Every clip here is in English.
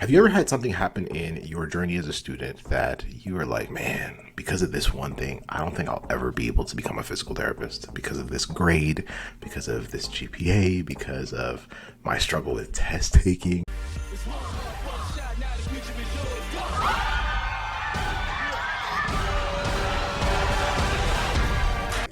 Have you ever had something happen in your journey as a student that you were like, man, because of this one thing, I don't think I'll ever be able to become a physical therapist because of this grade, because of this GPA, because of my struggle with test taking?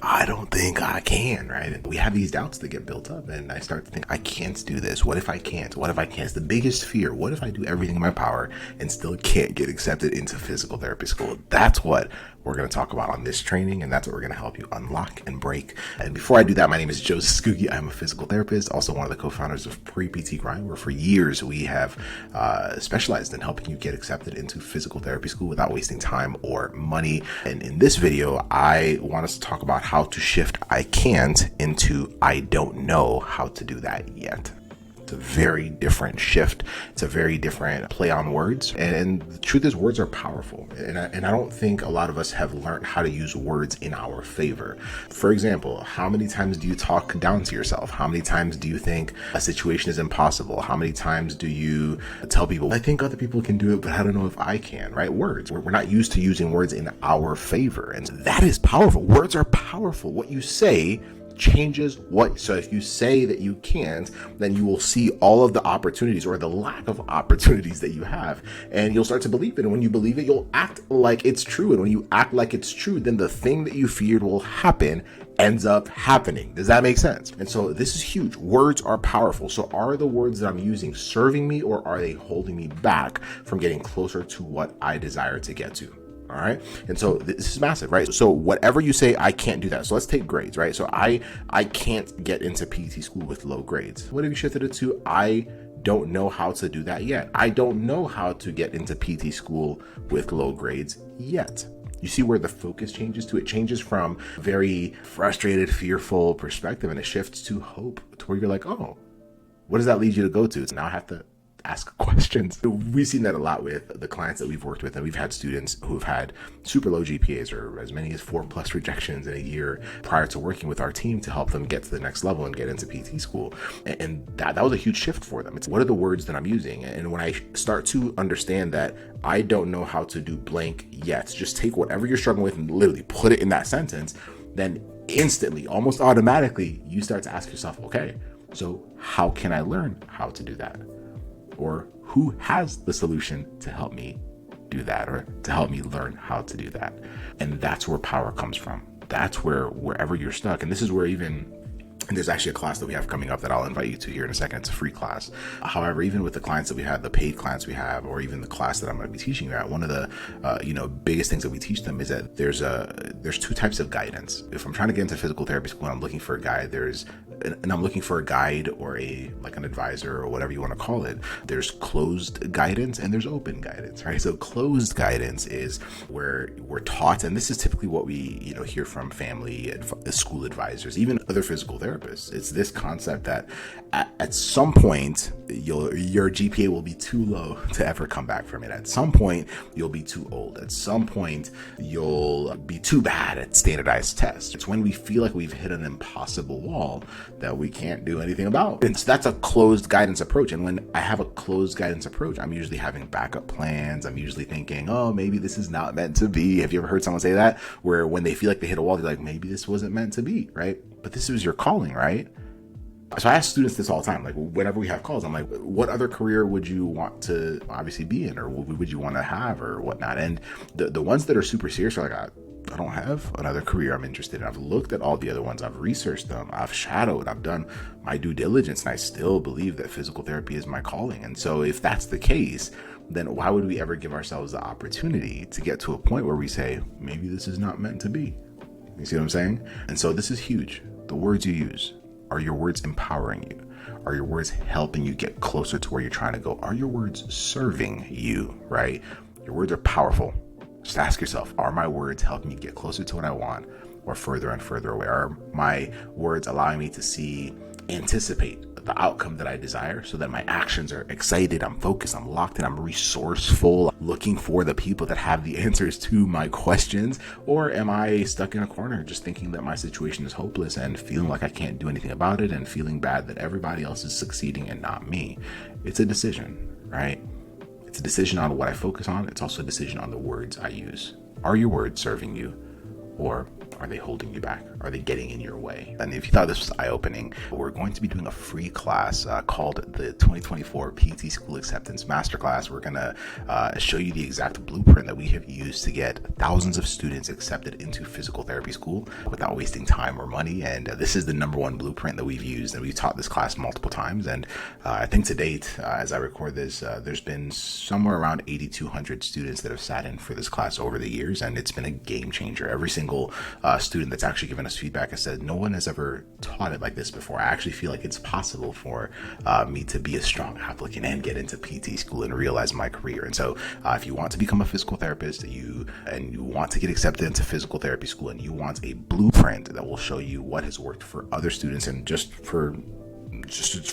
I don't think I can, right? We have these doubts that get built up, and I start to think, I can't do this. What if I can't? What if I can't? It's the biggest fear. What if I do everything in my power and still can't get accepted into physical therapy school? That's what we're going to talk about on this training, and that's what we're going to help you unlock and break. And before I do that, my name is Joe Skoogie. I'm a physical therapist, also one of the co-founders of Pre-PT Grind, where for years we have specialized in helping you get accepted into physical therapy school without wasting time or money. And in this video, I want us to talk about how to shift I can't into I don't know how to do that yet. It's a very different shift. It's a very different play on words. And the truth is, words are powerful. And I don't think a lot of us have learned how to use words in our favor. For example, how many times do you talk down to yourself? How many times do you think a situation is impossible? How many times do you tell people, I think other people can do it, but I don't know if I can, right? Words. We're not used to using words in our favor. And that is powerful. Words are powerful. What you say changes what. So if you say that you can't, then you will see all of the opportunities or the lack of opportunities that you have, and you'll start to believe it. And when you believe it, you'll act like it's true. And when you act like it's true, then the thing that you feared will happen ends up happening. Does that make sense? And so this is huge. Words are powerful. So are the words that I'm using serving me, or are they holding me back from getting closer to what I desire to get to? All right. And so this is massive, right? So whatever you say, I can't do that. So let's take grades, right? So I can't get into PT school with low grades. What if you shifted it to, I don't know how to do that yet. I don't know how to get into PT school with low grades yet. You see where the focus changes to? It changes from very frustrated, fearful perspective, and it shifts to hope, to where you're like, oh, what does that lead you to go to? So now I have to ask questions. We've seen that a lot with the clients that we've worked with, and we've had students who have had super low GPAs or as many as 4+ rejections in a year prior to working with our team to help them get to the next level and get into PT school. And that was a huge shift for them. It's what are the words that I'm using? And when I start to understand that I don't know how to do blank yet, just take whatever you're struggling with and literally put it in that sentence, then instantly, almost automatically, you start to ask yourself, okay, so how can I learn how to do that? Or who has the solution to help me do that, or to help me learn how to do that? And that's where power comes from. That's where, wherever you're stuck, and this is where and there's actually a class that we have coming up that I'll invite you to here in a second. It's a free class. However, even with the clients that we have, the paid clients we have, or even the class that I'm going to be teaching you at, one of the biggest things that we teach them is that there's two types of guidance. If I'm trying to get into physical therapy school and I'm looking for a guide, I'm looking for a guide or an advisor or whatever you want to call it. There's closed guidance and there's open guidance, right? So closed guidance is where we're taught, and this is typically what we hear from family, school advisors, even other physical therapists. It's this concept that at some point your GPA will be too low to ever come back from it. At some point you'll be too old. At some point you'll be too bad at standardized tests. It's when we feel like we've hit an impossible wall that we can't do anything about. And so that's a closed guidance approach. And when I have a closed guidance approach, I'm usually having backup plans. I'm usually thinking, oh, maybe this is not meant to be. Have you ever heard someone say that? Where when they feel like they hit a wall, they're like, maybe this wasn't meant to be, right? But this was your calling, right? So I ask students this all the time, like whenever we have calls, I'm like, what other career would you want to obviously be in, or what would you want to have, or whatnot? And the ones that are super serious are like, I don't have another career I'm interested in. I've looked at all the other ones. I've researched them. I've shadowed. I've done my due diligence, and I still believe that physical therapy is my calling. And so if that's the case, then why would we ever give ourselves the opportunity to get to a point where we say, maybe this is not meant to be? You see what I'm saying? And so this is huge. The words you use. Are your words empowering you? Are your words helping you get closer to where you're trying to go? Are your words serving you, right? Your words are powerful. Just ask yourself, are my words helping me get closer to what I want, or further and further away? Are my words allowing me to anticipate the outcome that I desire, so that my actions are excited, I'm focused, I'm locked in, I'm resourceful, looking for the people that have the answers to my questions? Or am I stuck in a corner just thinking that my situation is hopeless and feeling like I can't do anything about it and feeling bad that everybody else is succeeding and not me? It's a decision, right? It's a decision on what I focus on. It's also a decision on the words I use. Are your words serving you, or are they holding you back? Are they getting in your way? And if you thought this was eye-opening, we're going to be doing a free class called the 2024 PT School Acceptance Masterclass. We're going to show you the exact blueprint that we have used to get thousands of students accepted into physical therapy school without wasting time or money. And this is the #1 blueprint that we've used, and we've taught this class multiple times. And I think to date, as I record this, there's been somewhere around 8,200 students that have sat in for this class over the years, and it's been a game changer. Every single student that's actually given us feedback has said, no one has ever taught it like this before. I actually feel like it's possible for me to be a strong applicant and get into PT school and realize my career. And so if you want to become a physical therapist, you want to get accepted into physical therapy school, and you want a blueprint that will show you what has worked for other students, and just for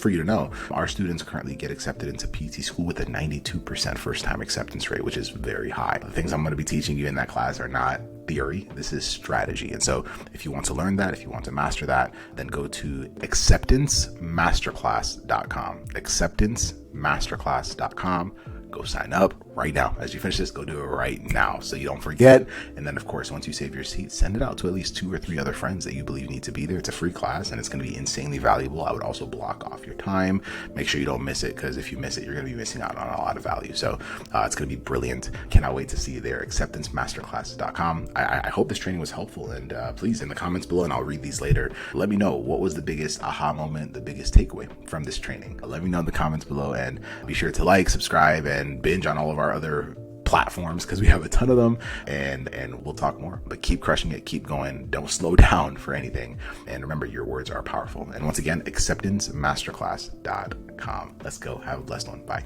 you to know, our students currently get accepted into PT school with a 92% first-time acceptance rate, which is very high. The things I'm going to be teaching you in that class are not theory. This is strategy. And so if you want to learn that, if you want to master that, then go to acceptancemasterclass.com. acceptancemasterclass.com. Go sign up right now. As you finish this, go do it right now so you don't forget. And then, of course, once you save your seat, send it out to at least 2 or 3 other friends that you believe need to be there. It's a free class, and it's going to be insanely valuable. I would also block off your time. Make sure you don't miss it, because if you miss it, you're going to be missing out on a lot of value. So it's going to be brilliant. Cannot wait to see you there. acceptancemasterclass.com. I hope this training was helpful, and please, in the comments below, and I'll read these later, let me know what was the biggest aha moment, the biggest takeaway from this training. Let me know in the comments below, and be sure to like, subscribe, and binge on all of our other platforms, because we have a ton of them, and we'll talk more. But keep crushing it, keep going, don't slow down for anything, and remember, your words are powerful. And once again, acceptancemasterclass.com. Let's go. Have a blessed one. Bye.